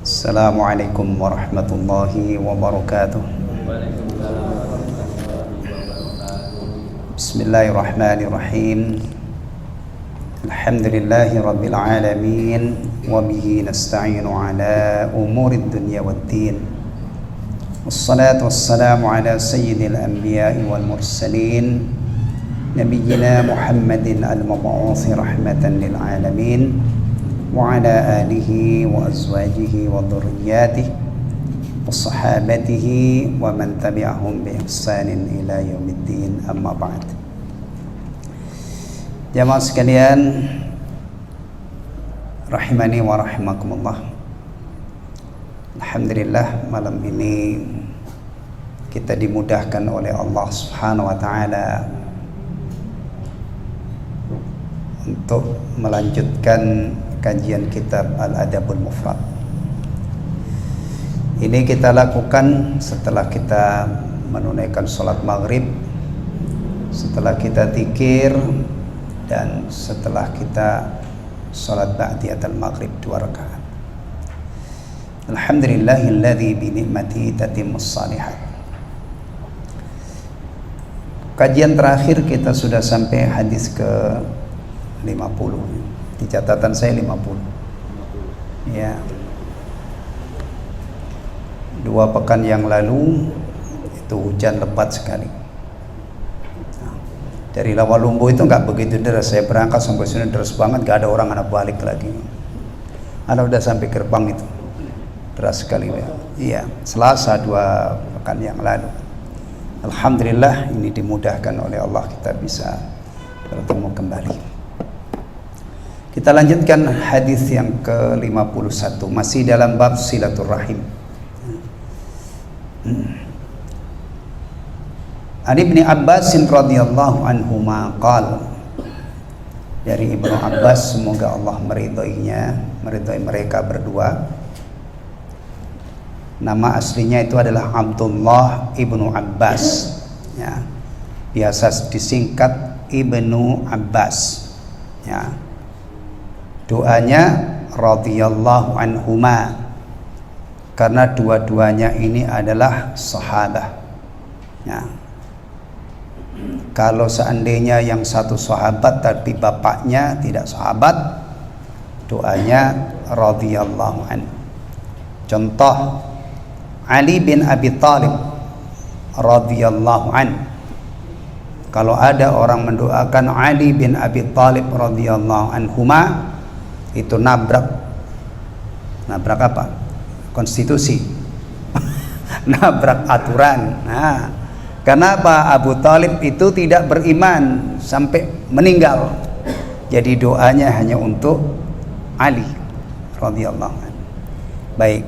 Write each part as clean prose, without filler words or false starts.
Assalamualaikum warahmatullahi wabarakatuh. Bismillahirrahmanirrahim. Alhamdulillahi rabbil alamin. Wabihi nasta'inu ala umurid dunya waddin. Wassalatu wassalamu ala sayyidil anbiya'i wal mursalin Nabiyyina Muhammadin al-mab'uthi rahmatan lil alamin wa ala alihi wa azwajihi wa dhurriyyatihi wa sahabatihi wa man tabi'ahum bi ihsanin ila yaumiddin, amma ba'd. Jamaah sekalian rahimani wa rahimakumullah. Alhamdulillah, malam ini kita dimudahkan oleh Allah Subhanahu wa taala untuk melanjutkan kajian kitab Al-Adabul Mufrad. Ini kita lakukan setelah kita menunaikan sholat maghrib, setelah kita dzikir, dan setelah kita sholat ba'diyatul maghrib 2 rakaat. Alhamdulillahilladzi bi ni'matihi tatimmus shalihat. Kajian terakhir kita sudah sampai hadis ke 50. Di catatan saya 50. Ya. 2 pekan yang lalu itu hujan lebat sekali. Nah, dari Lawalumbu itu nggak begitu deras. Saya berangkat sampai sini deras banget, nggak ada orang anak balik lagi. Anak udah sampai gerbang itu deras sekali. Iya, Selasa 2 pekan yang lalu. Alhamdulillah, ini dimudahkan oleh Allah, kita bisa bertemu kembali. Kita lanjutkan hadis yang ke-51, masih dalam bab silaturrahim. An Ibni Abbas radhiyallahu anhuma qala, dari Ibnu Abbas, semoga Allah meridhoinya, meridhoi mereka berdua. Nama aslinya itu adalah Abdullah Ibnu Abbas, ya. Biasa disingkat Ibnu Abbas, ya. Doanya radhiyallahu anhuma, karena dua-duanya ini adalah sahabat, ya. Kalau seandainya yang satu sahabat tapi bapaknya tidak sahabat, doanya radhiyallahu anhu. Contoh, Ali bin Abi Thalib radhiyallahu anhu. Kalau ada orang mendoakan Ali bin Abi Thalib radhiyallahu anhuma, itu nabrak apa? Konstitusi. Nabrak aturan. Nah, kenapa Abu Thalib itu tidak beriman sampai meninggal? Jadi doanya hanya untuk Ali radhiyallahu anhu. Baik.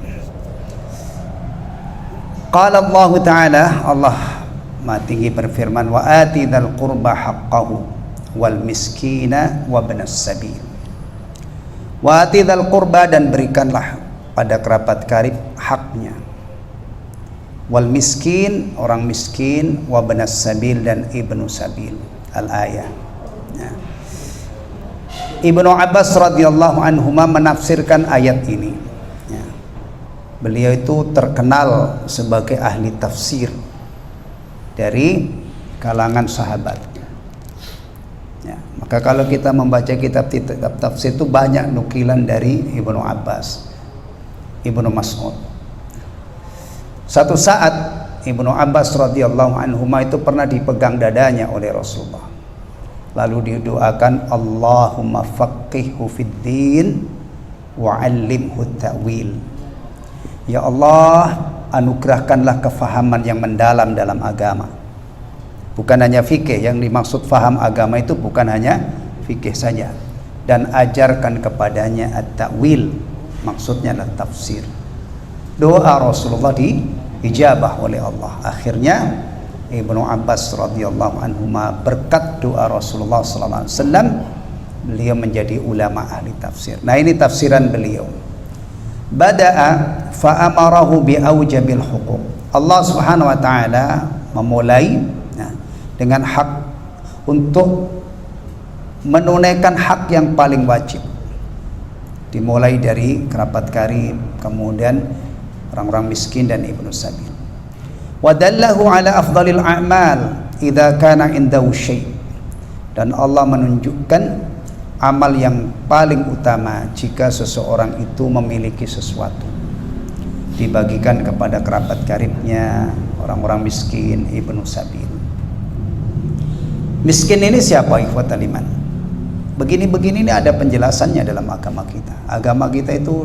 Qala Allah Ta'ala, Allah Maha Tinggi berfirman, wa ati dzal qurba haqqahu wal miskina wa ibnas sabil. Wa ati dzal qurba, dan berikanlah pada kerabat karib haknya. Wal miskin, orang miskin, wa ibnas sabil, dan ibnu sabil. Al-ayah. Ya. Ibnu Abbas radhiyallahu anhuma menafsirkan ayat ini. Ya. Beliau itu terkenal sebagai ahli tafsir dari kalangan sahabat. Ya, maka kalau kita membaca kitab tafsir itu banyak nukilan dari Ibnu Abbas, Ibnu Mas'ud. Satu saat Ibnu Abbas radhiyallahu anhuma itu pernah dipegang dadanya oleh Rasulullah. Lalu didoakan, Allahumma faqihhu fid din wa 'allimhu ta'wil. Ya Allah, anugerahkanlah kefahaman yang mendalam dalam agama. Bukan hanya fikih, yang dimaksud faham agama itu bukan hanya fikih saja. Dan ajarkan kepadanya at-ta'wil, maksudnya adalah tafsir. Doa Rasulullah diijabah oleh Allah. Akhirnya Ibnu Abbas radhiyallahu anhuma, berkat doa Rasulullah sallallahu alaihi wasallam, beliau menjadi ulama ahli tafsir. Nah, ini tafsiran beliau. Bada'a fa'amarahu bi'aujabil huquq. Allah Subhanahu wa taala memulai dengan hak, untuk menunaikan hak yang paling wajib. dimulai dari kerabat karib, kemudian orang-orang miskin dan ibnu sabil. Wa dallahu ala afdalil a'mal idza kana indahu syai', dan Allah menunjukkan amal yang paling utama jika seseorang itu memiliki sesuatu, dibagikan kepada kerabat karibnya, orang-orang miskin, ibnu sabil. Miskin ini siapa, ikhwatal iman? Begini-begini ini ada penjelasannya dalam agama kita. Agama kita itu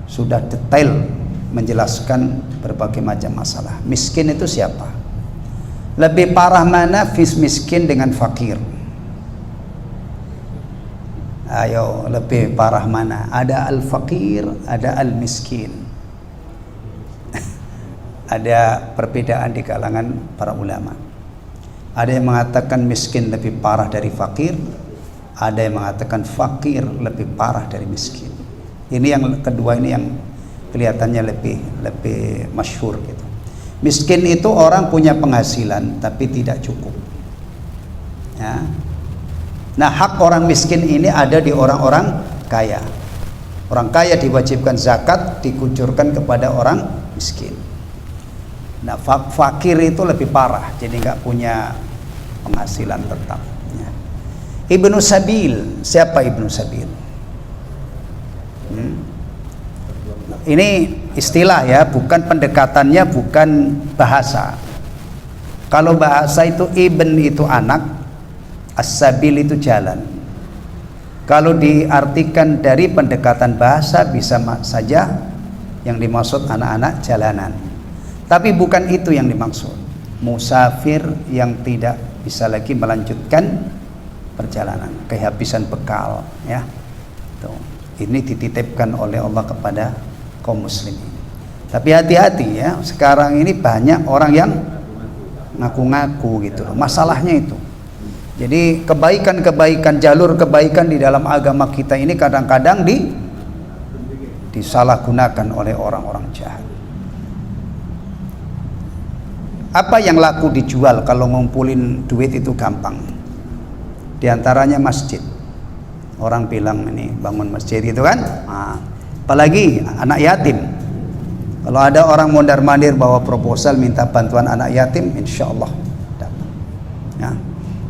sudah detail menjelaskan berbagai macam masalah. Miskin itu siapa? Lebih parah mana miskin dengan fakir? Ayo, lebih parah mana? Ada al-fakir, ada al-miskin. Ada perbedaan di kalangan para ulama. Ada yang mengatakan miskin lebih parah dari fakir, ada yang mengatakan fakir lebih parah dari miskin. Ini yang kedua, ini yang kelihatannya lebih masyhur gitu. Miskin itu orang punya penghasilan tapi tidak cukup. Ya. Nah, hak orang miskin ini ada di orang-orang kaya. Orang kaya diwajibkan zakat, dikucurkan kepada orang miskin. Nah, fakir itu lebih parah, jadi nggak punya penghasilan tetap. Ya. Ibnu Sabil, siapa Ibnu Sabil? Ini istilah ya, bukan pendekatannya, bukan bahasa. Kalau bahasa itu ibn itu anak, as-sabil itu jalan. Kalau diartikan dari pendekatan bahasa bisa saja yang dimaksud anak-anak jalanan. Tapi bukan itu yang dimaksud. Musafir yang tidak bisa lagi melanjutkan perjalanan, kehabisan bekal, ya. Tuh. Ini dititipkan oleh Allah kepada kaum muslimin. Tapi hati-hati ya, sekarang ini banyak orang yang ngaku-ngaku gitu loh. Masalahnya itu. Jadi kebaikan-kebaikan, jalur kebaikan di dalam agama kita ini kadang-kadang disalahgunakan oleh orang-orang jahat. Apa yang laku dijual kalau ngumpulin duit itu gampang? Di antaranya masjid. Orang bilang ini bangun masjid itu kan, nah, apalagi anak yatim. Kalau ada orang mondar-mandir bawa proposal minta bantuan anak yatim, insya Allah dapat. Ya.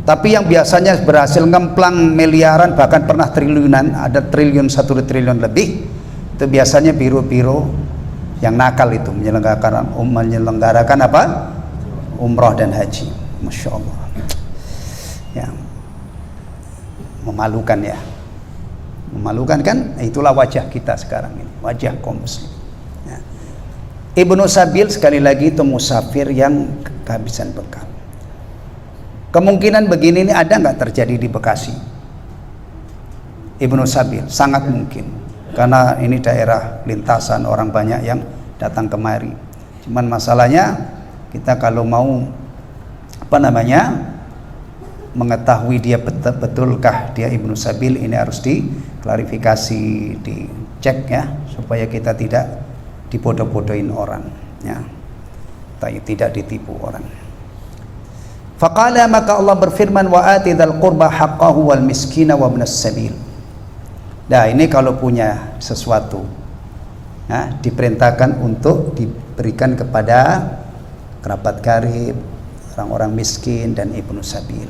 Tapi yang biasanya berhasil ngemplang miliaran, bahkan pernah triliunan, ada triliun, 1 triliun lebih, itu biasanya biro-biro yang nakal itu menyelenggarakan apa? Umroh dan haji. Masya Allah. Ya. Memalukan ya. Memalukan kan? Itulah wajah kita sekarang ini, wajah kaum muslim. Ya. Ibnu Sabil sekali lagi itu musafir yang kehabisan bekal. Kemungkinan begini ini ada nggak terjadi di Bekasi? Ibnu Sabil sangat mungkin, karena ini daerah lintasan, orang banyak yang datang kemari. Cuman masalahnya kita kalau mau mengetahui dia betulkah dia Ibnu Sabil, ini harus diklarifikasi, dicek ya, supaya kita tidak dibodoh-bodohin orang ya, tidak ditipu orang. Faqala, maka Allah berfirman, wa atidal qurba haqqahu wal miskina wa ibnas sabil. Nah, ini kalau punya sesuatu ya, diperintahkan untuk diberikan kepada kerabat karib, orang-orang miskin dan ibnu sabil.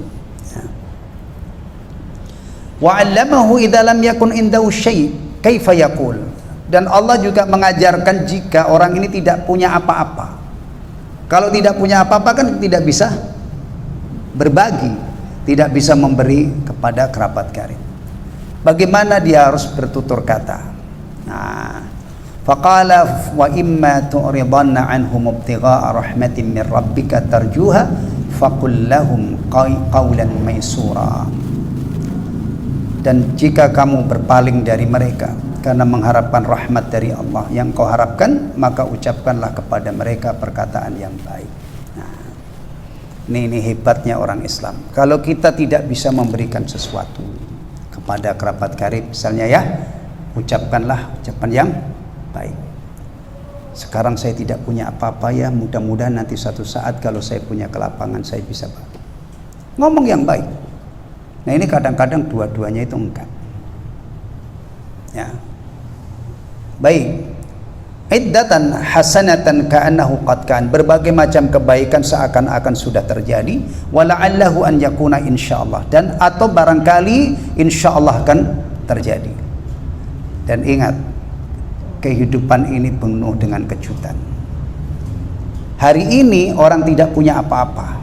Wa 'allamahu idza lam yakun indahu syai' kaifa yaqul. Dan Allah juga mengajarkan jika orang ini tidak punya apa-apa. Kalau tidak punya apa-apa kan tidak bisa berbagi, tidak bisa memberi kepada kerabat karib. Bagaimana dia harus bertutur kata? Nah, faqala wa imma tu'ridanna anhum ibtigha'a rahmatin min rabbika tarjuha faqul lahum qawlan maysura. Dan jika kamu berpaling dari mereka karena mengharapkan rahmat dari Allah yang kau harapkan, maka ucapkanlah kepada mereka perkataan yang baik. Nah, ini hebatnya orang Islam. Kalau kita tidak bisa memberikan sesuatu kepada kerabat karib misalnya ya, ucapkanlah ucapan yang baik. Sekarang saya tidak punya apa-apa ya, mudah-mudahan nanti suatu saat kalau saya punya kelapangan saya bisa bagi. Ngomong yang baik. Nah, ini kadang-kadang dua-duanya itu enggak Ya. Baik. Iddatan hasanatan ka'annahu qad kan, berbagai macam kebaikan seakan-akan sudah terjadi, wala'allahu an yakuna insyaallah, dan atau barangkali insyaallah akan terjadi. Dan ingat, kehidupan ini penuh dengan kejutan. Hari ini orang tidak punya apa-apa,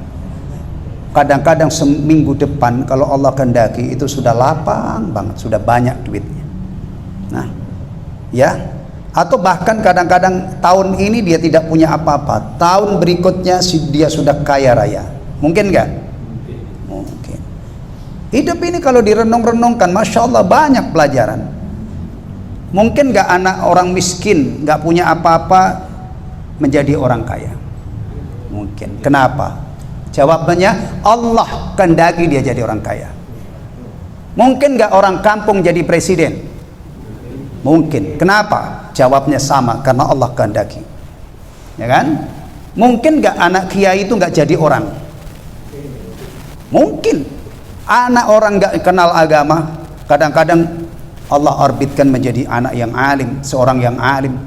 kadang-kadang seminggu depan kalau Allah kehendaki itu sudah lapang banget, sudah banyak duitnya. Nah, ya, atau bahkan kadang-kadang tahun ini dia tidak punya apa-apa, tahun berikutnya dia sudah kaya raya. Mungkin nggak? Mungkin. Hidup ini kalau direnung-renungkan, masya Allah banyak pelajaran. Mungkin nggak anak orang miskin nggak punya apa-apa menjadi orang kaya? Mungkin. Kenapa? Jawabannya Allah kehendaki dia jadi orang kaya. Mungkin nggak orang kampung jadi presiden? Mungkin. Kenapa? Jawabnya sama, karena Allah kehendaki. Ya kan? Mungkin nggak anak kiai itu nggak jadi orang? Mungkin. Anak orang nggak kenal agama, kadang-kadang Allah orbitkan menjadi anak yang alim, seorang yang alim.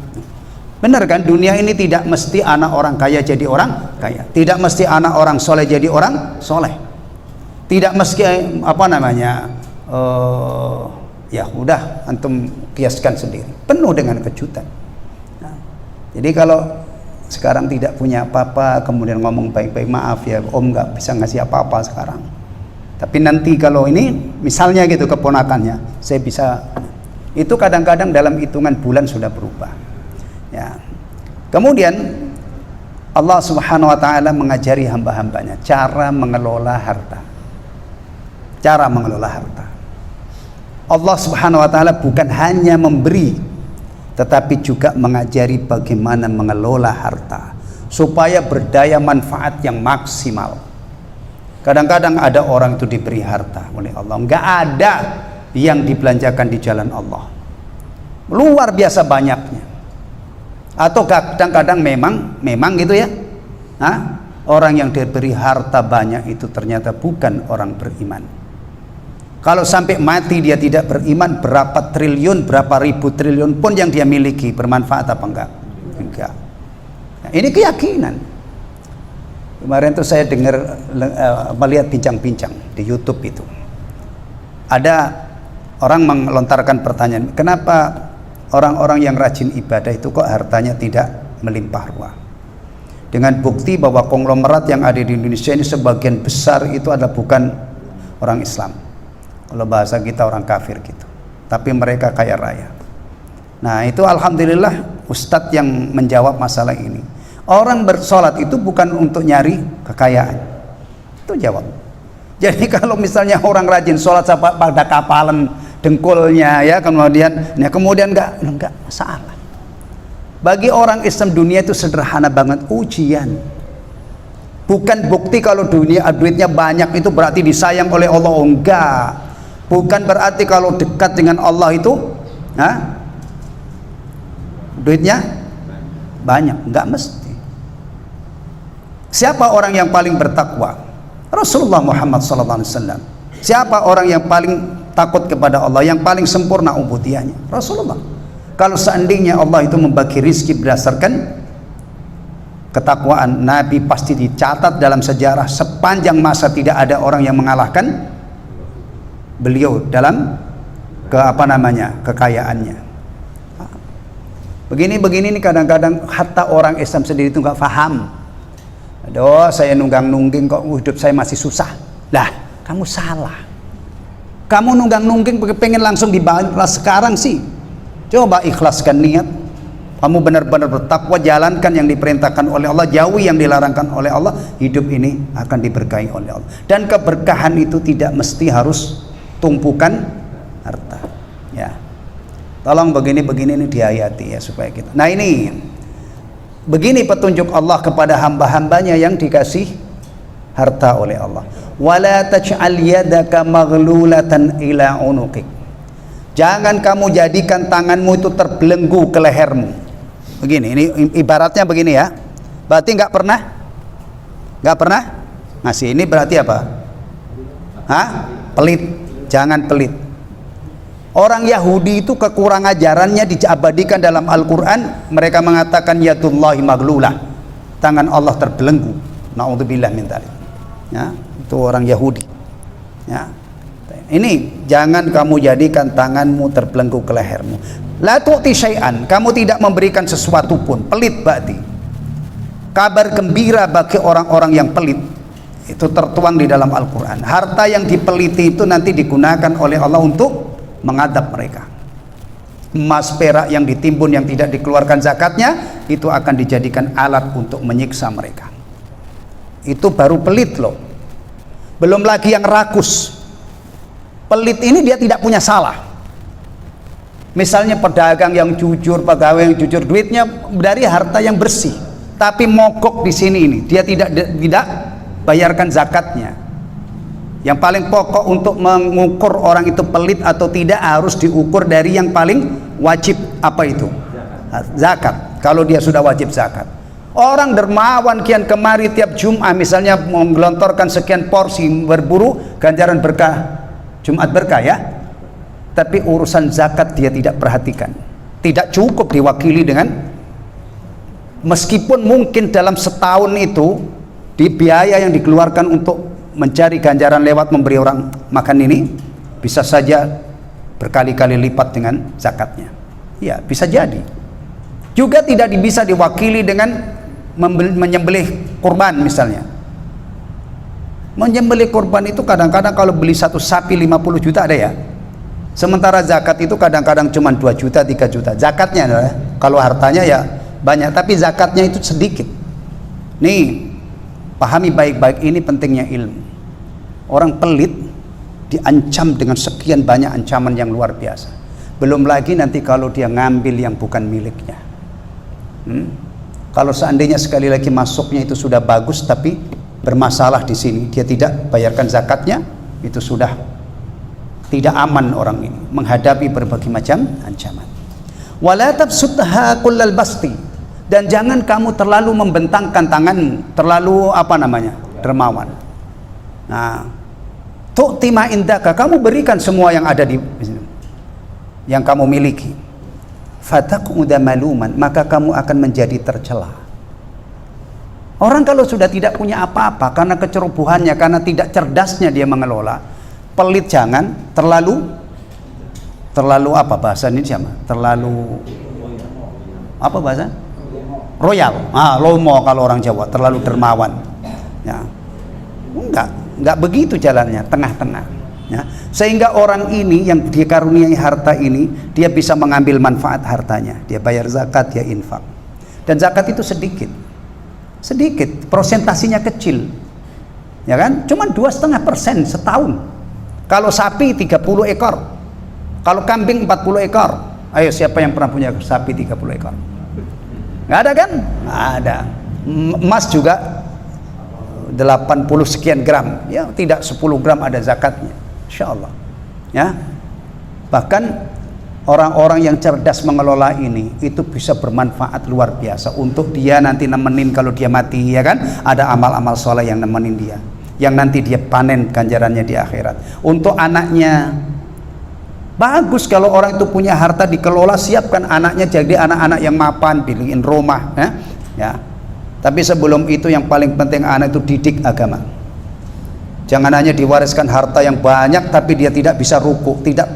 Benar kan? Dunia ini tidak mesti anak orang kaya jadi orang kaya, tidak mesti anak orang soleh jadi orang soleh, tidak mesti ya udah antum kiaskan sendiri, penuh dengan kejutan. Nah, jadi kalau sekarang tidak punya apa-apa kemudian ngomong baik-baik, maaf ya om nggak bisa ngasih apa-apa sekarang, tapi nanti kalau ini misalnya gitu keponakannya saya bisa, itu kadang-kadang dalam hitungan bulan sudah berubah. Ya. Kemudian Allah Subhanahu wa taala mengajari hamba-hambanya cara mengelola harta. Cara mengelola harta. Allah Subhanahu wa taala bukan hanya memberi, tetapi juga mengajari bagaimana mengelola harta supaya berdaya manfaat yang maksimal. Kadang-kadang ada orang itu diberi harta oleh Allah, enggak ada yang dibelanjakan di jalan Allah, luar biasa banyaknya. Atau kadang-kadang memang gitu ya, orang yang diberi harta banyak itu ternyata bukan orang beriman. Kalau sampai mati dia tidak beriman, berapa triliun, berapa ribu triliun pun yang dia miliki bermanfaat apa enggak? Enggak. Nah, ini keyakinan. Kemarin tuh saya dengar melihat bincang-bincang di YouTube itu. Ada orang melontarkan pertanyaan, kenapa orang-orang yang rajin ibadah itu kok hartanya tidak melimpah ruah? Dengan bukti bahwa konglomerat yang ada di Indonesia ini sebagian besar itu adalah bukan orang Islam. Kalau bahasa kita orang kafir gitu. Tapi mereka kaya raya. Nah itu alhamdulillah Ustadz yang menjawab masalah ini. Orang bersolat itu bukan untuk nyari kekayaan. Itu jawab. Jadi kalau misalnya orang rajin sholat pada kapalan dengkulnya ya, kemudian enggak masalah. Bagi orang Islam dunia itu sederhana banget, ujian. Bukan bukti kalau duitnya banyak itu berarti disayang oleh Allah, enggak. Bukan berarti kalau dekat dengan Allah itu duitnya banyak, enggak mesti. Siapa orang yang paling bertakwa? Rasulullah Muhammad SAW. Siapa orang yang paling takut kepada Allah, yang paling sempurna ubudiyahnya? Rasulullah. Kalau seandainya Allah itu membagi rizki berdasarkan ketakwaan, Nabi pasti dicatat dalam sejarah sepanjang masa tidak ada orang yang mengalahkan beliau dalam kekayaannya. Begini ini kadang-kadang hatta orang Islam sendiri itu nggak paham. Aduh, saya nunggang-nungging kok hidup saya masih susah. Lah, kamu salah. Kamu nunggang-nungging pengen langsung dibalas sekarang sih. Coba ikhlaskan niat. Kamu benar-benar bertakwa, jalankan yang diperintahkan oleh Allah, jauhi yang dilarangkan oleh Allah. Hidup ini akan diberkahi oleh Allah. Dan keberkahan itu tidak mesti harus tumpukan harta. Ya. Tolong begini ini dihayati ya supaya kita. Nah ini, begini petunjuk Allah kepada hamba-hambanya yang dikasih harta oleh Allah. Wala taj'al yadaka maghlulatan ila unuqik. Jangan kamu jadikan tanganmu itu terbelenggu ke lehermu. Begini, ini ibaratnya begini ya. Berarti nggak pernah ngasih. Ini berarti apa? Pelit. Jangan pelit. Orang Yahudi itu kekurangan ajarannya diabadikan dalam Al-Quran. Mereka mengatakan yadullahi maglulah, tangan Allah terbelenggu. Na'udzubillah min dzalik. Ya, itu orang Yahudi. Ya. Ini jangan kamu jadikan tanganmu terbelenggu ke lehermu. La tu'ti syai'an, kamu tidak memberikan sesuatu pun. Pelit berarti. Kabar gembira bagi orang-orang yang pelit itu tertuang di dalam Al-Quran. Harta yang dipeliti itu nanti digunakan oleh Allah untuk mengadab mereka. Emas perak yang ditimbun yang tidak dikeluarkan zakatnya itu akan dijadikan alat untuk menyiksa mereka. Itu baru pelit loh. Belum lagi yang rakus. Pelit ini dia tidak punya salah. Misalnya pedagang yang jujur, pegawai yang jujur, duitnya dari harta yang bersih, tapi mogok di sini ini, dia tidak bayarkan zakatnya. Yang paling pokok untuk mengukur orang itu pelit atau tidak harus diukur dari yang paling wajib, apa itu? Zakat. Kalau dia sudah wajib zakat. Orang dermawan kian kemari tiap Jum'ah misalnya menggelontorkan sekian porsi, berburu ganjaran berkah Jumat berkah ya. Tapi urusan zakat dia tidak perhatikan. Tidak cukup diwakili dengan, meskipun mungkin dalam setahun itu di biaya yang dikeluarkan untuk mencari ganjaran lewat memberi orang makan ini bisa saja berkali-kali lipat dengan zakatnya. Ya, bisa jadi. Juga tidak bisa diwakili dengan menyembelih kurban misalnya. Menyembelih kurban itu kadang-kadang kalau beli satu sapi 50 juta ada ya. Sementara zakat itu kadang-kadang cuma 2 juta, 3 juta. Zakatnya adalah, kalau hartanya ya banyak, tapi zakatnya itu sedikit. Nih, pahami baik-baik, ini pentingnya ilmu. Orang pelit diancam dengan sekian banyak ancaman yang luar biasa. Belum lagi nanti kalau dia ngambil yang bukan miliknya. Kalau seandainya sekali lagi masuknya itu sudah bagus tapi bermasalah di sini, dia tidak bayarkan zakatnya, itu sudah tidak aman orang ini menghadapi berbagai macam ancaman. Wala tabsutha kullal basti, dan jangan kamu terlalu membentangkan tanganmu, terlalu dermawan. Nah, tu'ti ma indaka, kamu berikan semua yang ada di yang kamu miliki. Fataquda maluman, maka kamu akan menjadi tercela. Orang kalau sudah tidak punya apa-apa karena kecerobohannya, karena tidak cerdasnya dia mengelola, pelit jangan, terlalu apa bahasa ini sama? Terlalu apa bahasa? Royal. Lomo kalau orang Jawa, terlalu dermawan. Ya. Enggak begitu jalannya, tengah-tengah. Ya. Sehingga orang ini yang dikaruniai harta ini, dia bisa mengambil manfaat hartanya. Dia bayar zakat, dia infak. Dan zakat itu sedikit, prosentasinya kecil, ya kan? Cuman 2,5% setahun. Kalau sapi 30 ekor, kalau kambing 40 ekor. Ayo, siapa yang pernah punya sapi 30 ekor? Nggak ada kan? Nggak ada. Emas juga 80 sekian gram, ya tidak 10 gram ada zakatnya, insya Allah. Ya, bahkan orang-orang yang cerdas mengelola ini itu bisa bermanfaat luar biasa untuk dia nanti nemenin kalau dia mati, ya kan? Ada amal-amal soleh yang nemenin dia, yang nanti dia panen ganjarannya di akhirat. Untuk anaknya bagus kalau orang itu punya harta dikelola, siapkan anaknya jadi anak-anak yang mapan, pilihin rumah, ya. Tapi sebelum itu yang paling penting anak itu didik agama. Jangan hanya diwariskan harta yang banyak tapi dia tidak bisa ruku, tidak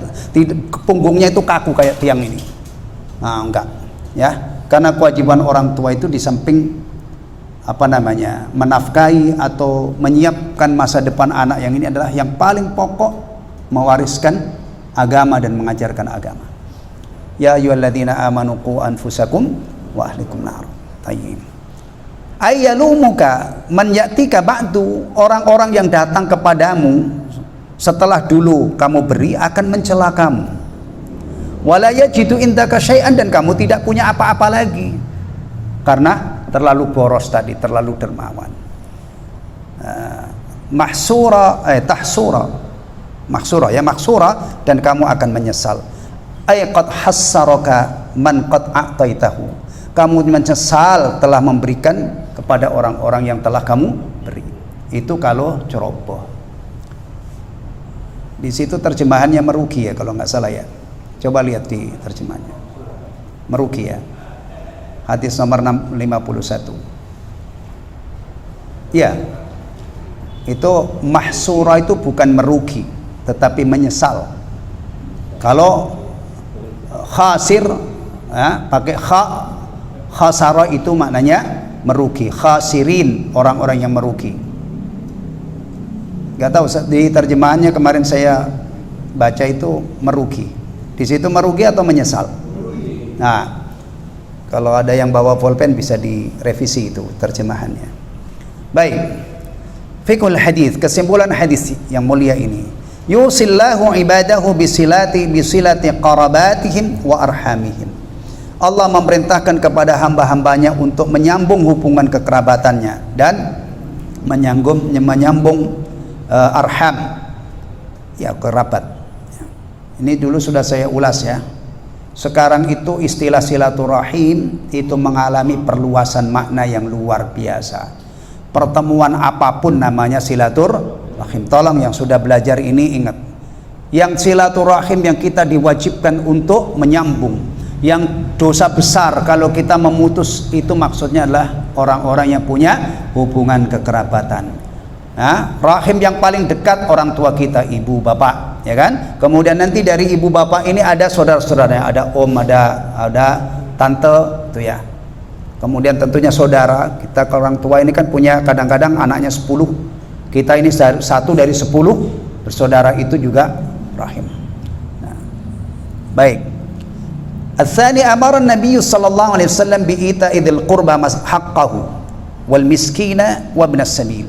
punggungnya itu kaku kayak tiang ini. Enggak, ya. Karena kewajiban orang tua itu di samping menafkahi atau menyiapkan masa depan anak yang ini adalah yang paling pokok, mewariskan agama dan mengajarkan agama. Ya ayyuhalladzina amanu qu anfusakum wa ahlikum nar. Tayyib. Ayyalumuka man ya'tika ba'du, orang-orang yang datang kepadamu setelah dulu kamu beri akan mencela kamu. Wala yajidu indaka syai'an, dan kamu tidak punya apa-apa lagi karena terlalu boros tadi, terlalu dermawan. Mahsura, dan kamu akan menyesal. Ay qad hassaraka man qad a'taitahu, kamu menyesal telah memberikan kepada orang-orang yang telah kamu beri. Itu kalau ceroboh. Di situ terjemahannya merugi ya kalau nggak salah ya. Coba lihat di terjemahnya. Merugi ya. Hadis nomor 651. Ya. Itu mahsura itu bukan merugi, tetapi menyesal. Kalau khasir ya, pakai khasara itu maknanya merugi. Khasirin, orang-orang yang merugi. Gak tahu di terjemahannya kemarin saya baca itu merugi. Di situ merugi atau menyesal? Nah, kalau ada yang bawa pulpen bisa direvisi itu terjemahannya. Baik. Fiqhul hadis, kesimpulan hadis yang mulia ini. Yusillahu ibadahu bisilati qarabatihim wa arhamihim. Allah memerintahkan kepada hamba-hambanya untuk menyambung hubungan kekerabatannya dan menyambung arham, ya, kerabat. Ini dulu sudah saya ulas ya. Sekarang itu istilah silaturahim itu mengalami perluasan makna yang luar biasa. Pertemuan apapun namanya silaturahim. Tolong yang sudah belajar ini ingat, yang silaturahim yang kita diwajibkan untuk menyambung. Yang dosa besar kalau kita memutus itu maksudnya adalah orang-orang yang punya hubungan kekerabatan. Nah, rahim yang paling dekat orang tua kita, ibu bapak, ya kan? Kemudian nanti dari ibu bapak ini ada saudara-saudaranya, ada om, ada tante, itu ya. Kemudian tentunya saudara kita, ke orang tua ini kan punya kadang-kadang anaknya 10. Kita ini satu dari 10 bersaudara, itu juga rahim. Nah, baik. Ats-tsani amara an-nabiy sallallahu alaihi wasallam bi ita'idil qurba haqqahu wal miskina wa ibnas sabil.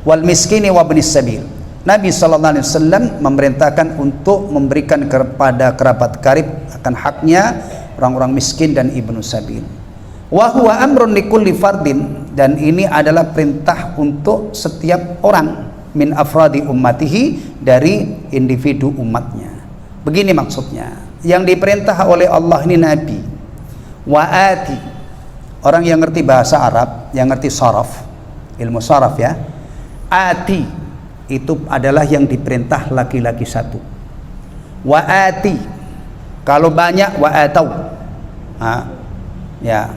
Wal miskini wa ibnis sabil. Nabi sallallahu alaihi wasallam memerintahkan untuk memberikan kepada kerabat karib akan haknya orang-orang miskin dan ibnu sabil. Wa huwa amrun likulli fardin, dan ini adalah perintah untuk setiap orang min afradi ummatihi, dari individu umatnya. Begini maksudnya, yang diperintah oleh Allah ini Nabi. Wa'ati, orang yang ngerti bahasa Arab, yang ngerti saraf, ilmu saraf ya. Ati itu adalah yang diperintah laki-laki satu. Wa'ati kalau banyak, wa'atau, ya,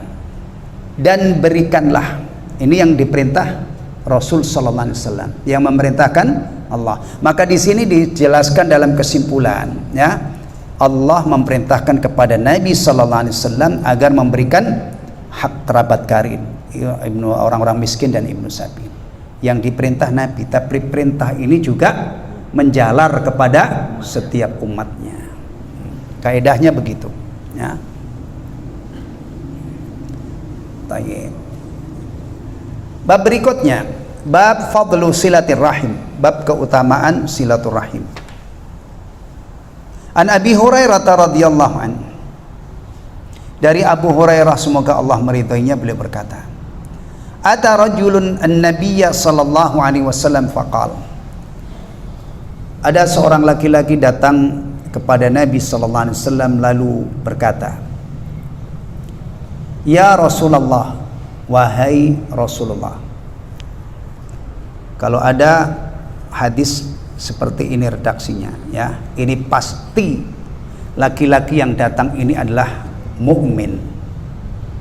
dan berikanlah. Ini yang diperintah Rasul sallallahu alaihi wasallam, yang memerintahkan Allah. Maka di sini dijelaskan dalam kesimpulan ya, Allah memerintahkan kepada Nabi sallallahu alaihi wasallam agar memberikan hak kerabat karib, ibnu orang-orang miskin dan ibnu sabil. Yang diperintah Nabi, tapi perintah ini juga menjalar kepada setiap umatnya. Kaedahnya begitu ya. Baik. Bab berikutnya, bab fadlu silaturrahim, bab keutamaan silaturrahim. An Abi Hurairah radhiyallahu an, dari Abu Hurairah semoga Allah meridhoinya, beliau berkata, ata rajulun an-nabiyya sallallahu alaihi wasallam faqal, ada seorang laki-laki datang kepada Nabi sallallahu alaihi wasallam lalu berkata, ya Rasulullah, wahai Rasulullah. Kalau ada hadis seperti ini redaksinya ya, ini pasti laki-laki yang datang ini adalah mukmin.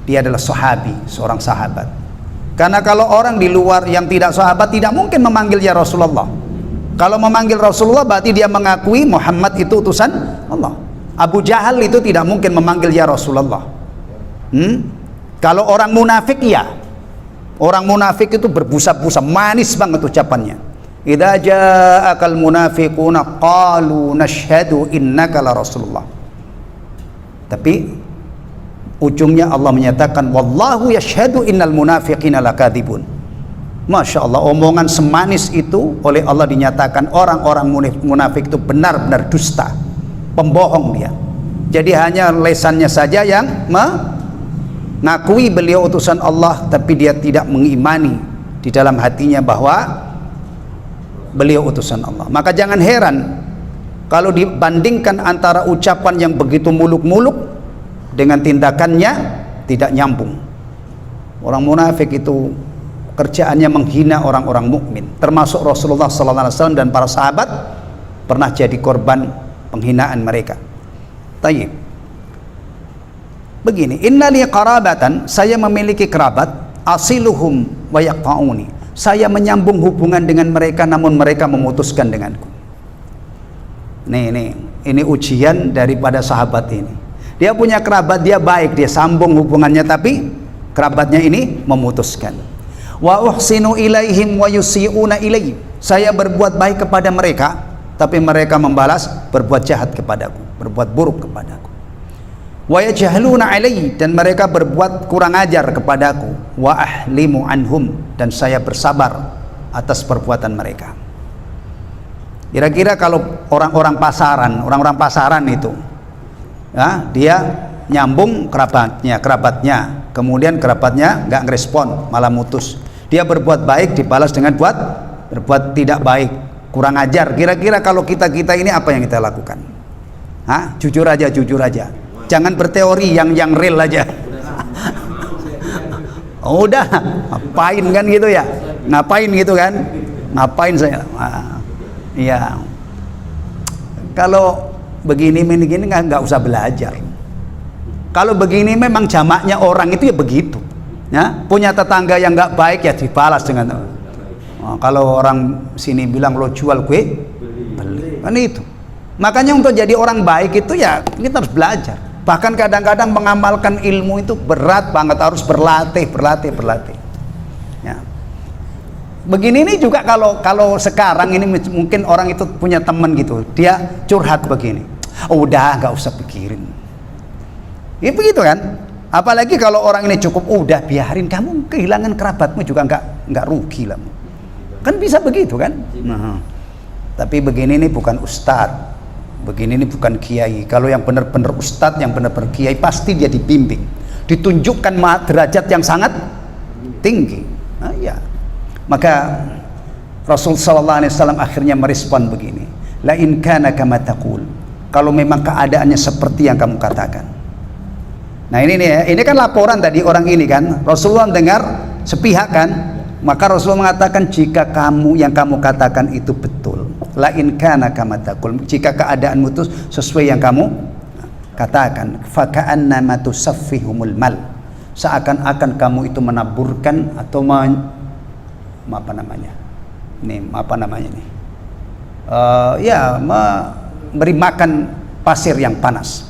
Dia adalah sahabi, seorang sahabat. Karena kalau orang di luar yang tidak sahabat tidak mungkin memanggil ya Rasulullah. Kalau memanggil Rasulullah berarti dia mengakui Muhammad itu utusan Allah. Abu Jahal itu tidak mungkin memanggil ya Rasulullah. Kalau orang munafik ya, orang munafik itu berbusa-busa, manis banget ucapannya. Idza ja'akal munafiquna qalu nashhadu innaka la Rasulullah. Tapi ujungnya Allah menyatakan wallahu yashhadu innal munafiqina lakadzibun. Masya Allah, omongan semanis itu oleh Allah dinyatakan orang-orang munafik itu benar-benar dusta, pembohong dia. Jadi hanya lesannya saja yang mengakui beliau utusan Allah, tapi dia tidak mengimani di dalam hatinya bahwa beliau utusan Allah. Maka jangan heran kalau dibandingkan antara ucapan yang begitu muluk-muluk dengan tindakannya tidak nyambung. Orang munafik itu kerjaannya menghina orang-orang mukmin, termasuk Rasulullah sallallahu alaihi wasallam dan para sahabat pernah jadi korban penghinaan mereka. Tayyib. Begini, innali qarabatan, saya memiliki kerabat, asiluhum wa yaqtauni. Saya menyambung hubungan dengan mereka namun mereka memutuskan denganku. Ini ujian daripada sahabat ini. Dia punya kerabat, dia baik, dia sambung hubungannya, tapi kerabatnya ini memutuskan. Wa uhsinu ilaihim wa yusi'una ilaihim. Saya berbuat baik kepada mereka, tapi mereka membalas berbuat jahat kepadaku, berbuat buruk kepadaku. Wa yajhaluna alaihi, dan mereka berbuat kurang ajar kepadaku. Wa ahlimu anhum, dan saya bersabar atas perbuatan mereka. Kira-kira kalau orang-orang pasaran itu, ya, dia nyambung kerabatnya, kemudian kerabatnya nggak ngerespon, malah mutus. Dia berbuat baik dibalas dengan berbuat tidak baik, kurang ajar. Kira-kira kalau kita ini apa yang kita lakukan? Hah? Jujur aja. Jangan berteori yang real aja. Udah, ngapain kan gitu ya? Ngapain saya? Iya. Kalau begini nggak usah belajar. Kalau begini memang jamaknya orang itu ya begitu. Ya, punya tetangga yang nggak baik ya dibalas dengan. Kalau orang sini bilang lo jual gue beli, kan itu. Makanya untuk jadi orang baik itu ya kita harus belajar. Bahkan kadang-kadang mengamalkan ilmu itu berat banget, harus berlatih. Ya. Begini ini juga kalau sekarang ini mungkin orang itu punya teman gitu, dia curhat begini, udah nggak usah pikirin. Ya begitu kan? Apalagi kalau orang ini cukup, udah biarin, kamu kehilangan kerabatmu juga nggak rugi lah. Kan bisa begitu kan? Nah, tapi begini ini bukan ustadz, begini ini bukan kiai. Kalau yang benar-benar ustadz, yang benar-benar kiai, pasti dia dibimbing, ditunjukkan derajat yang sangat tinggi. Nah, ya. Maka Rasul sallallahu alaihi wasallam akhirnya merespon begini, la in kana kama taqul, kalau memang keadaannya seperti yang kamu katakan. Nah ini kan laporan tadi orang ini kan, Rasulullah dengar sepihak kan, maka Rasulullah mengatakan jika yang kamu katakan itu betul, la in kana kama taqul, jika keadaanmu itu sesuai yang kamu katakan, fa ka'annama tusaffihumul mal, seakan-akan kamu itu menaburkan atau memberi makan pasir yang panas.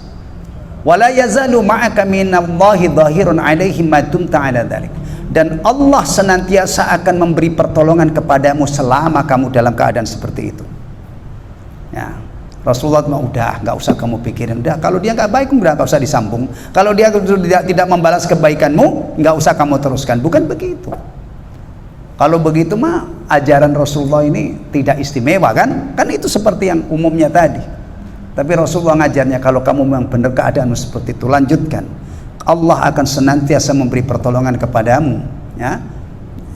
Wala yazalu ma'aka minallahi dhahirun 'alaihim ma dumta 'ala dzalik, dan Allah senantiasa akan memberi pertolongan kepadamu selama kamu dalam keadaan seperti itu. Ya, Rasulullah udah nggak usah kamu pikirin, udah kalau dia nggak baik udah nggak usah disambung, kalau dia tidak membalas kebaikanmu nggak usah kamu teruskan. Bukan begitu. Kalau begitu mah ajaran Rasulullah ini tidak istimewa kan? Kan itu seperti yang umumnya tadi. Tapi Rasulullah ngajarnya kalau kamu memang benar keadaanmu seperti itu, lanjutkan. Allah akan senantiasa memberi pertolongan kepadamu, ya,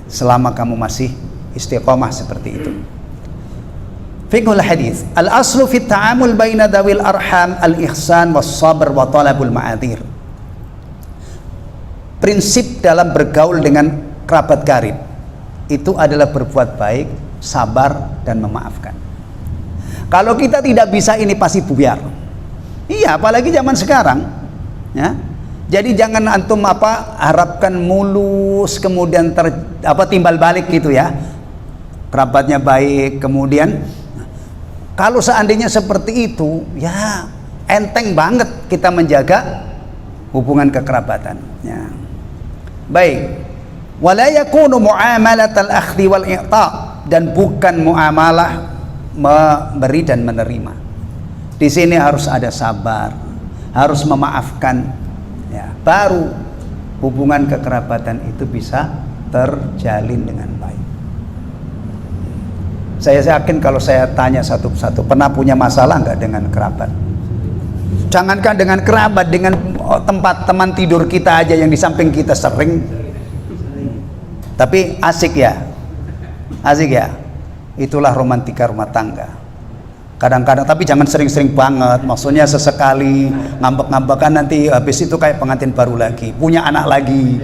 selama kamu masih istiqomah seperti itu. Fiqhul hadis. Al-aslu fi ta'amul baina dawil arham al-ihsan was-sabr wa talabul ma'adzir. Prinsip dalam bergaul dengan kerabat karib itu adalah berbuat baik, sabar, dan memaafkan. Kalau kita tidak bisa ini pasti buyar. Iya, apalagi zaman sekarang, ya. Jadi jangan antum harapkan mulus kemudian timbal balik gitu ya. Kerabatnya baik, kemudian kalau seandainya seperti itu, ya enteng banget kita menjaga hubungan kekerabatan. Ya. Baik. Wala yakunu muamalatal akhdhi wal i'ta, dan bukan muamalah memberi dan menerima. Di sini harus ada sabar, harus memaafkan, ya, baru hubungan kekerabatan itu bisa terjalin dengan baik. Saya yakin kalau saya tanya satu-satu, pernah punya masalah nggak dengan kerabat? Jangankan dengan kerabat, dengan tempat teman tidur kita aja yang di samping kita sering. Tapi asik ya. Itulah romantika rumah tangga. Kadang-kadang, tapi jangan sering-sering banget. Maksudnya sesekali ngambek-ngambekan, nanti habis itu kayak pengantin baru lagi, punya anak lagi.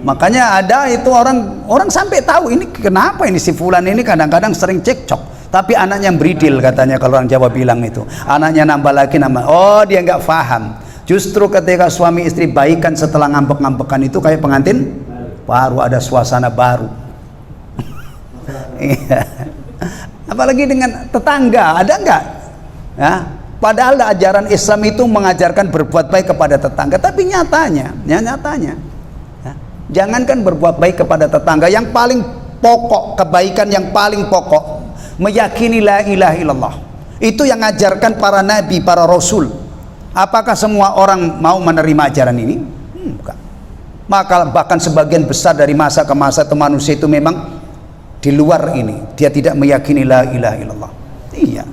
Makanya ada itu orang sampai tahu ini kenapa ini si fulan ini kadang-kadang sering cekcok, tapi anaknya beridil katanya kalau orang Jawa bilang itu. Anaknya nambah lagi nambah. Oh, dia nggak paham. Justru ketika suami istri baikan setelah ngambek-ngambekan itu kayak pengantin baru, ada suasana baru. Iya. Apalagi dengan tetangga, ada nggak? Ya, padahal ajaran Islam itu mengajarkan berbuat baik kepada tetangga, tapi nyatanya, ya, jangankan berbuat baik kepada tetangga, yang paling pokok, kebaikan yang paling pokok, meyakini la ilaha illallah. Itu yang ajarkan para nabi, para rasul. Apakah semua orang mau menerima ajaran ini? Bukan. Maka bahkan sebagian besar dari masa ke masa itu manusia itu memang di luar ini, dia tidak meyakini la ilaha illallah. Iya,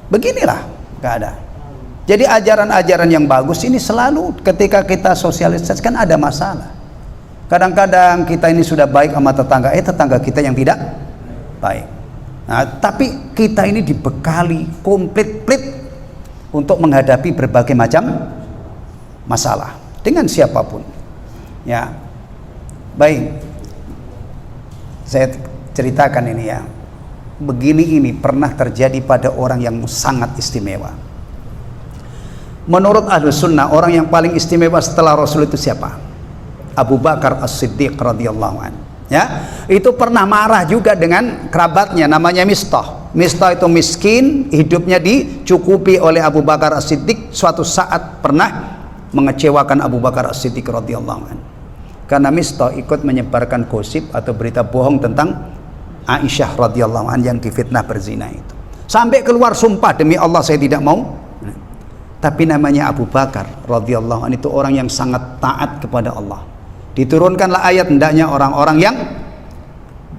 beginilah keadaan. Jadi ajaran-ajaran yang bagus ini selalu ketika kita sosialisasikan ada masalah. Kadang-kadang kita ini sudah baik sama tetangga, tetangga kita yang tidak baik. Nah, tapi kita ini dibekali komplit untuk menghadapi berbagai macam masalah dengan siapapun. Ya, baik. Saya ceritakan ini ya. Begini ini pernah terjadi pada orang yang sangat istimewa. Menurut Ahlus Sunnah, orang yang paling istimewa setelah Rasul itu siapa? Abu Bakar As-Siddiq radhiyallahu anhu. Ya, itu pernah marah juga dengan kerabatnya namanya Mistah. Mistah itu miskin, hidupnya dicukupi oleh Abu Bakar As-Siddiq. Suatu saat pernah mengecewakan Abu Bakar As-Siddiq radhiyallahu anhu. Karena Mistah ikut menyebarkan gosip atau berita bohong tentang Aisyah radhiyallahu anha yang difitnah berzina itu. Sampai keluar sumpah, demi Allah saya tidak mau. Tapi namanya Abu Bakar radhiyallahu anhu itu orang yang sangat taat kepada Allah. Diturunkanlah ayat, hendaknya orang-orang yang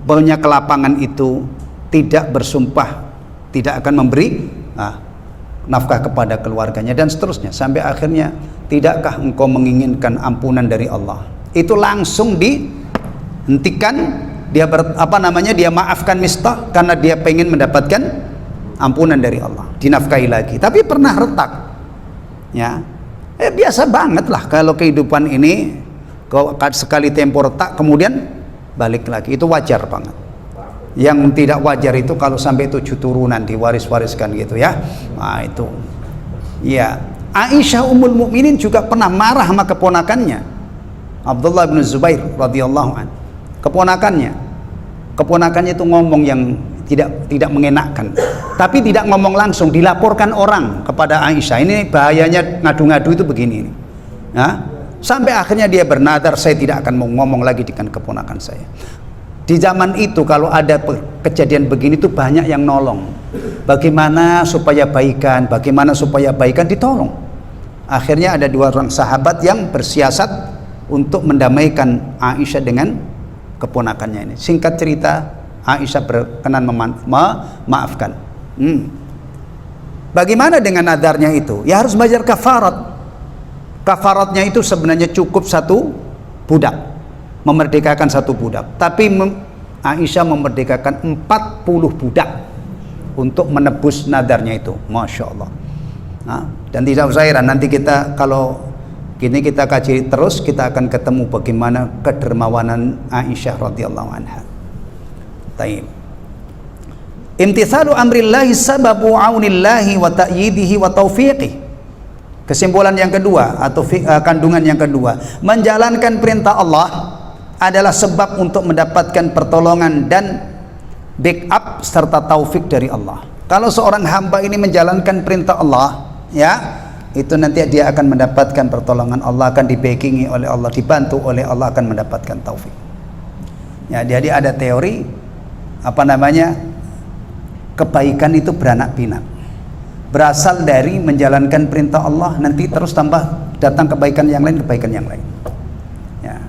punya kelapangan itu tidak bersumpah, tidak akan memberi nafkah kepada keluarganya dan seterusnya, sampai akhirnya, tidakkah engkau menginginkan ampunan dari Allah? Itu langsung dihentikan. Dia dia maafkan Mistah karena dia pengen mendapatkan ampunan dari Allah, dinafkahi lagi. Tapi pernah retak, ya, biasa banget lah kalau kehidupan ini, sekali tempo retak kemudian balik lagi, itu wajar banget. Yang tidak wajar itu kalau sampai 7 turunan diwaris-wariskan gitu ya. Nah itu ya. Aisyah Ummul Mukminin juga pernah marah sama keponakannya Abdullah bin Zubair radhiyallahu anhu. Keponakannya itu ngomong yang tidak mengenakan, tapi tidak ngomong langsung, dilaporkan orang kepada Aisyah. Ini bahayanya ngadu-ngadu itu begini. Nah, sampai akhirnya dia bernadar, saya tidak akan mau ngomong lagi dengan keponakan saya. Di zaman itu kalau ada kejadian begini tuh banyak yang nolong. Bagaimana supaya baikan ditolong. Akhirnya ada 2 orang sahabat yang bersiasat untuk mendamaikan Aisyah dengan keponakannya ini. Singkat cerita, Aisyah berkenan memaafkan. Bagaimana dengan nadarnya itu? Ya harus bayar kafarat. Kafaratnya itu sebenarnya cukup 1 budak, memerdekakan 1 budak. Tapi Aisyah memerdekakan 40 budak untuk menebus nadarnya itu. Masya Allah. Nah, dan tidak usah heran, nanti kita kalau gini kita kaji terus, kita akan ketemu bagaimana kedermawanan Aisyah radhiyallahu anha. Taib. Imtithalu amrillahi sababu aunillahi wa ta'yidihi wa taufiqih. Kesimpulan yang kedua atau kandungan yang kedua, menjalankan perintah Allah adalah sebab untuk mendapatkan pertolongan dan backup serta taufik dari Allah. Kalau seorang hamba ini menjalankan perintah Allah, ya, itu nanti dia akan mendapatkan pertolongan Allah, akan dibackingi oleh Allah, dibantu oleh Allah, akan mendapatkan taufik. Ya, jadi ada teori kebaikan itu beranak pinak. Berasal dari menjalankan perintah Allah, nanti terus tambah datang kebaikan yang lain. Ya.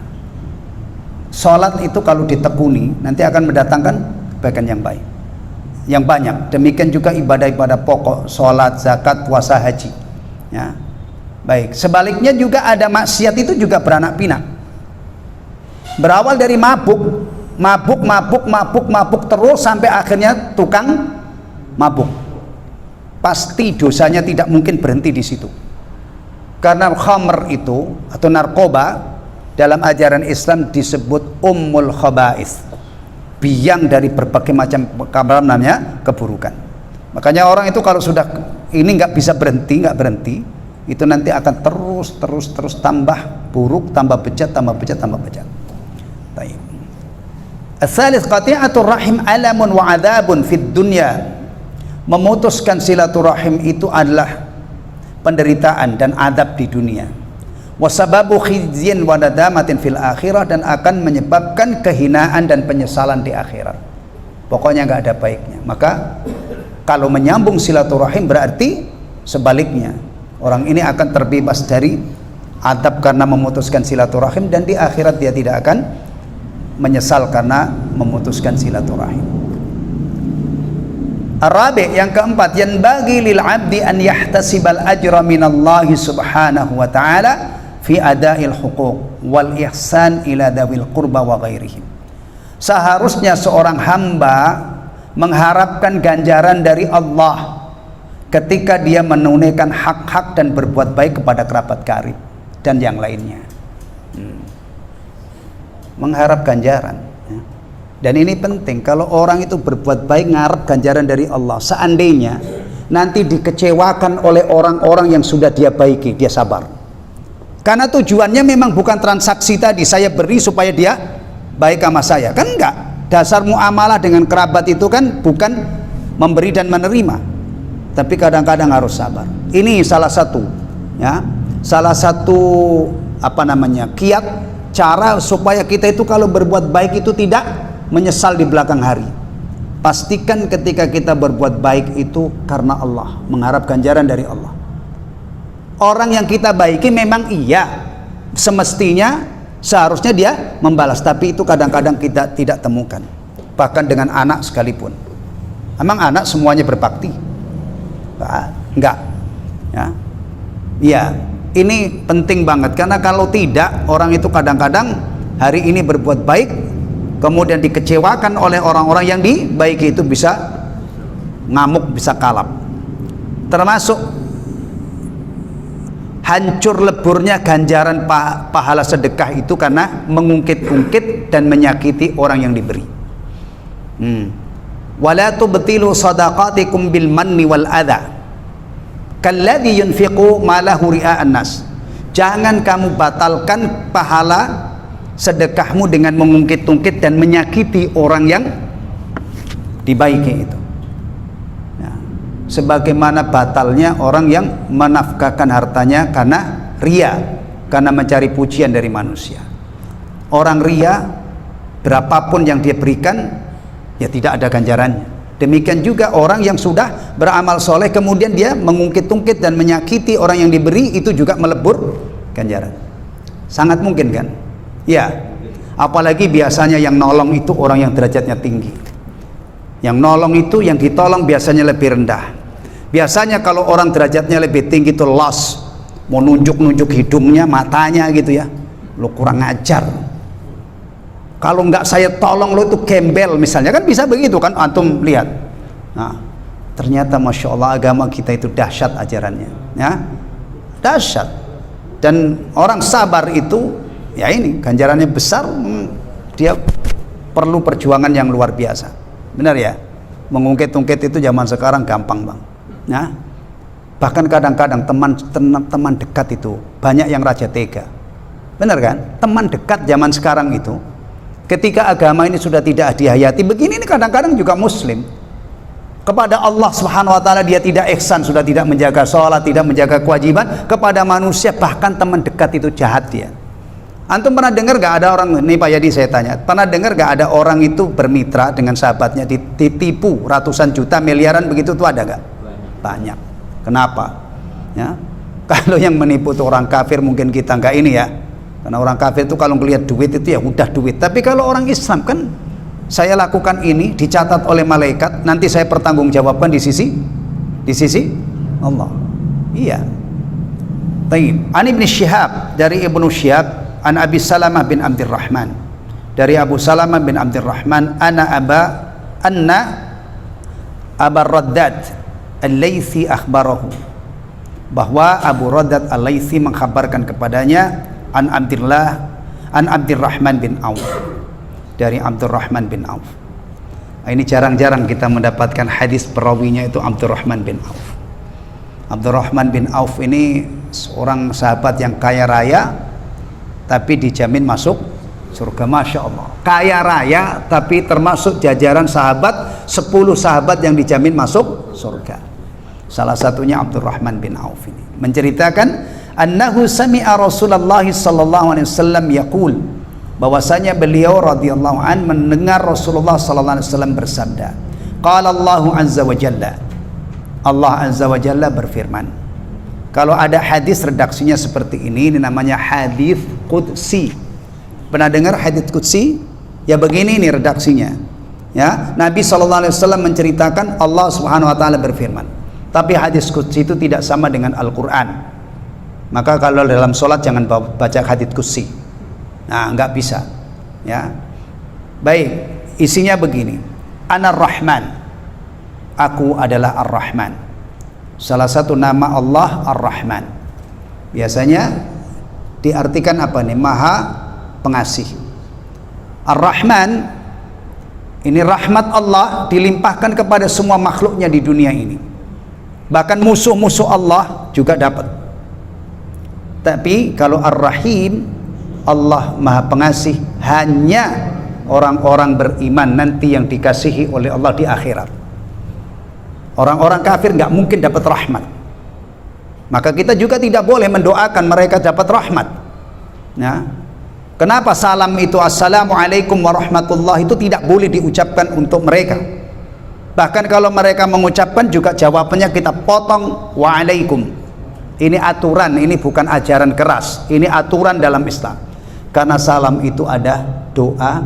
Sholat itu kalau ditekuni nanti akan mendatangkan kebaikan yang baik, yang banyak. Demikian juga ibadah-ibadah pokok, sholat, zakat, puasa, haji. Ya. Baik. Sebaliknya juga ada maksiat itu juga beranak pinak. Berawal dari mabuk terus sampai akhirnya tukang mabuk. Pasti dosanya tidak mungkin berhenti di situ. Karena khamr itu atau narkoba dalam ajaran Islam disebut ummul khaba'is, biang dari berbagai macam keburukan. Makanya orang itu kalau sudah ini nggak bisa berhenti, itu nanti akan terus tambah buruk, tambah bejat. Baik. As-salis qati'atur rahim alamun wa adzabun fid dunya. Memutuskan silaturahim itu adalah penderitaan dan adab di dunia. Wasababu khizyin wa nadamatin fil akhirah, dan akan menyebabkan kehinaan dan penyesalan di akhirat. Pokoknya nggak ada baiknya. Maka kalau menyambung silaturahim berarti sebaliknya, orang ini akan terbebas dari adab karena memutuskan silaturahim, dan di akhirat dia tidak akan menyesal karena memutuskan silaturahim. Arabi, yang keempat, yanbaghi lil 'abdi an yahtasibal ajra minallahi subhanahu wa ta'ala fi ada'il huquq wal ihsan ila dawil qurba wa ghairihim. Seharusnya seorang hamba mengharapkan ganjaran dari Allah ketika dia menunaikan hak-hak dan berbuat baik kepada kerabat karib dan yang lainnya. Mengharap ganjaran. Dan ini penting, kalau orang itu berbuat baik ngarep ganjaran dari Allah, seandainya nanti dikecewakan oleh orang-orang yang sudah dia baiki, dia sabar. Karena tujuannya memang bukan transaksi tadi, saya beri supaya dia baik sama saya, kan enggak. Dasar muamalah dengan kerabat itu kan bukan memberi dan menerima, tapi kadang-kadang harus sabar. Ini salah satu kiat cara supaya kita itu kalau berbuat baik itu tidak menyesal di belakang hari. Pastikan ketika kita berbuat baik itu karena Allah, mengharap ganjaran dari Allah. Orang yang kita baiki memang iya, semestinya seharusnya dia membalas, tapi itu kadang-kadang kita tidak temukan. Bahkan dengan anak sekalipun. Emang anak semuanya berbakti? Enggak. Ya. Iya, ini penting banget, karena kalau tidak, orang itu kadang-kadang hari ini berbuat baik, kemudian dikecewakan oleh orang-orang yang dibaiki, itu bisa ngamuk, bisa kalap. Termasuk hancur leburnya ganjaran pahala sedekah itu karena mengungkit-ungkit dan menyakiti orang yang diberi. Wala tubtilu sadaqatikum bil manni wal adha kalladhi yunfiqu malahu ria'an nas. Jangan kamu batalkan pahala sedekahmu dengan mengungkit-ungkit dan menyakiti orang yang dibaiki itu. Sebagaimana batalnya orang yang menafkahkan hartanya karena ria, karena mencari pujian dari manusia. Orang ria, berapapun yang dia berikan, ya tidak ada ganjarannya. Demikian juga orang yang sudah beramal soleh kemudian dia mengungkit-ungkit dan menyakiti orang yang diberi, itu juga melebur ganjaran. Sangat mungkin kan? Ya, apalagi biasanya yang nolong itu orang yang derajatnya tinggi. Yang nolong itu, yang ditolong biasanya lebih rendah. Biasanya kalau orang derajatnya lebih tinggi itu los, mau nunjuk-nunjuk hidungnya, matanya gitu ya, lo kurang ajar. Kalau nggak saya tolong lo itu gembel misalnya, kan bisa begitu kan, antum lihat. Nah, ternyata masya Allah agama kita itu dahsyat ajarannya, ya, dahsyat. Dan orang sabar itu, ya ini ganjarannya besar, dia perlu perjuangan yang luar biasa. Benar ya? Mengungkit-ungkit itu zaman sekarang gampang bang. Nah, bahkan kadang-kadang teman dekat itu banyak yang raja tega. Benar kan? Teman dekat zaman sekarang itu, ketika agama ini sudah tidak dihayati begini, ini kadang-kadang juga muslim. Kepada Allah Subhanahu wa taala dia tidak ihsan, sudah tidak menjaga sholat, tidak menjaga kewajiban. Kepada manusia, bahkan teman dekat itu jahat dia. Antum pernah dengar gak ada orang, nih Pak Yadi saya tanya, pernah dengar gak ada orang itu bermitra dengan sahabatnya ditipu ratusan juta, miliaran begitu tuh, ada gak? Banyak. Kenapa? Ya, kalau yang menipu itu orang kafir mungkin kita nggak ini ya, karena orang kafir itu kalau ngelihat duit itu ya udah duit. Tapi kalau orang Islam kan, saya lakukan ini dicatat oleh malaikat, nanti saya pertanggungjawabkan di sisi Allah. Iya. Taib. An Ibnu Syihab, dari Ibnu Syihab, an Abi Salamah bin Abdurrahman, dari Abu Salamah bin Abdurrahman, anna Aba Raddad Al-Laythi akhbarahu, bahwa Abu Raddad Al-Laythi mengkhabarkan kepadanya, an An Abdurrahman bin Auf, dari Abdurrahman bin Auf. Ini jarang-jarang kita mendapatkan hadis perawinya itu Abdurrahman bin Auf. Abdurrahman bin Auf ini seorang sahabat yang kaya raya, tapi dijamin masuk surga. Masya Allah, kaya raya tapi termasuk jajaran sahabat 10 sahabat yang dijamin masuk surga. Salah satunya Abdurrahman bin Auf ini menceritakan annahu sami'a Rasulullah sallallahu alaihi wasallam yaqul, bahwasanya beliau radhiyallahu an mendengar Rasulullah sallallahu alaihi wasallam bersabda, qala Allahu azza wa jalla, Allah azza wa jalla berfirman. Kalau ada hadis redaksinya seperti ini namanya hadis qudsi. Pernah dengar hadis qudsi? Ya begini nih redaksinya. Ya, Nabi sallallahu alaihi wasallam menceritakan Allah Subhanahu wa taala berfirman. Tapi hadis qudsi itu tidak sama dengan Al-Qur'an. Maka kalau dalam sholat jangan baca hadits qudsi. Nah, nggak bisa. Ya. Baik, isinya begini. Anar Rahman. Aku adalah Ar-Rahman. Salah satu nama Allah Ar-Rahman. Biasanya diartikan apa nih? Maha pengasih. Ar-Rahman ini rahmat Allah dilimpahkan kepada semua makhluknya di dunia ini. Bahkan musuh-musuh Allah juga dapat. Tapi kalau Ar-Rahim, Allah Maha Pengasih hanya orang-orang beriman nanti yang dikasihi oleh Allah di akhirat. Orang-orang kafir nggak mungkin dapat rahmat. Maka kita juga tidak boleh mendoakan mereka dapat rahmat. Nah, kenapa salam itu assalamualaikum warahmatullahi itu tidak boleh diucapkan untuk mereka? Bahkan kalau mereka mengucapkan juga jawabannya kita potong waalaikum. Ini aturan, ini bukan ajaran keras. Ini aturan dalam Islam. Karena salam itu ada doa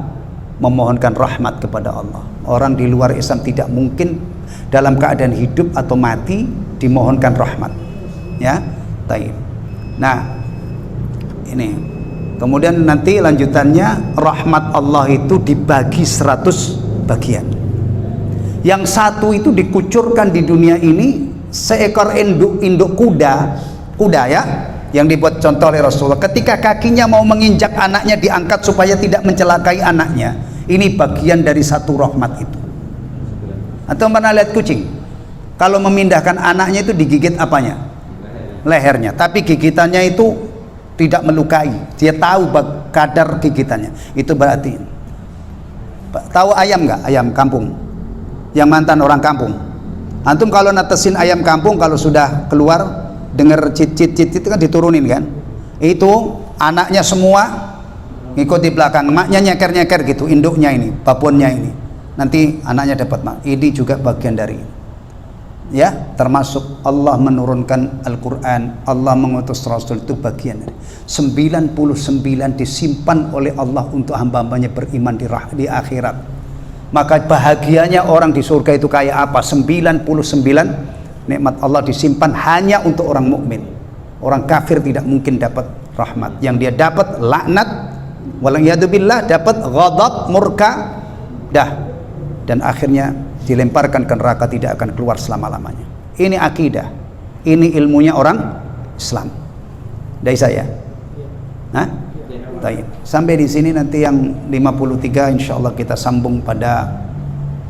memohonkan rahmat kepada Allah. Orang di luar Islam tidak mungkin dalam keadaan hidup atau mati dimohonkan rahmat. Ya, taib. Nah, ini. Kemudian nanti lanjutannya rahmat Allah itu dibagi 100 bagian. Yang satu itu dikucurkan di dunia ini seekor induk kuda ya, yang dibuat contoh oleh Rasulullah. Ketika kakinya mau menginjak anaknya diangkat supaya tidak mencelakai anaknya. Ini bagian dari satu rahmat itu. Atau pernah lihat kucing? Kalau memindahkan anaknya itu digigit apanya? Lehernya. Tapi gigitannya itu tidak melukai. Dia tahu kadar gigitannya. Itu berarti. Tahu ayam nggak? Ayam kampung. Yang mantan orang kampung. Antum kalau netesin ayam kampung kalau sudah keluar dengar cit itu kan diturunin kan, itu anaknya semua ngikut di belakang, maknya nyeker gitu, induknya ini, babonnya ini, nanti anaknya dapat mak. Ini juga bagian dari ya, termasuk Allah menurunkan Al-Quran, Allah mengutus Rasul, itu bagian dari 99 disimpan oleh Allah untuk hamba-hambanya beriman di akhirat. Maka bahagianya orang di surga itu kayak apa? 99 nikmat Allah disimpan hanya untuk orang mukmin. Orang kafir tidak mungkin dapat rahmat. Yang dia dapat laknat, waliyadzubillah, dapat ghadab, murka, dan akhirnya dilemparkan ke neraka, tidak akan keluar selama-lamanya. Ini akidah, ini ilmunya orang Islam. Dari saya. Hah? Baik. Sampai di sini, nanti yang 53 insya Allah kita sambung pada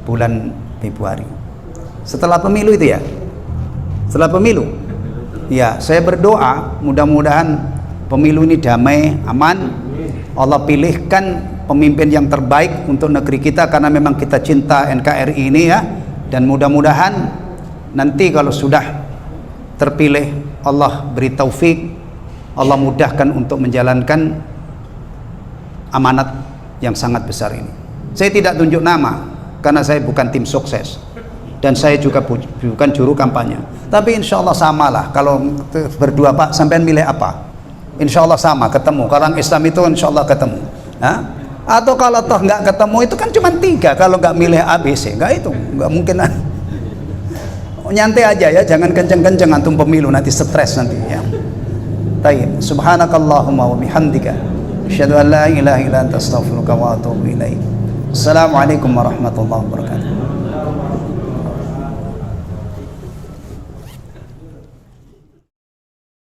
bulan Februari. Setelah pemilu itu ya. Setelah pemilu, ya saya berdoa mudah-mudahan pemilu ini damai, aman. Allah pilihkan pemimpin yang terbaik untuk negeri kita karena memang kita cinta NKRI ini ya. Dan mudah-mudahan nanti kalau sudah terpilih, Allah beri taufik, Allah mudahkan untuk menjalankan amanat yang sangat besar ini. Saya tidak tunjuk nama karena saya bukan tim sukses. Dan saya juga bukan juru kampanye. Tapi insya Allah samalah. Kalau berdua Pak, sampean milih apa? Insya Allah sama, ketemu. Kalau Islam itu insya Allah ketemu. Nah, atau kalau toh nggak ketemu itu kan cuma 3. Kalau nggak milih A, B, C, nggak itu, nggak mungkin. Nyantai aja ya, jangan kenceng-kenceng antum pemilu nanti stres nanti ya. Taib. Subhanakallahumma wa bihamdika, asyhadu an la ilaha illa anta astaghfiruka wa atubu ilaik. Assalamualaikum warahmatullahi wabarakatuh.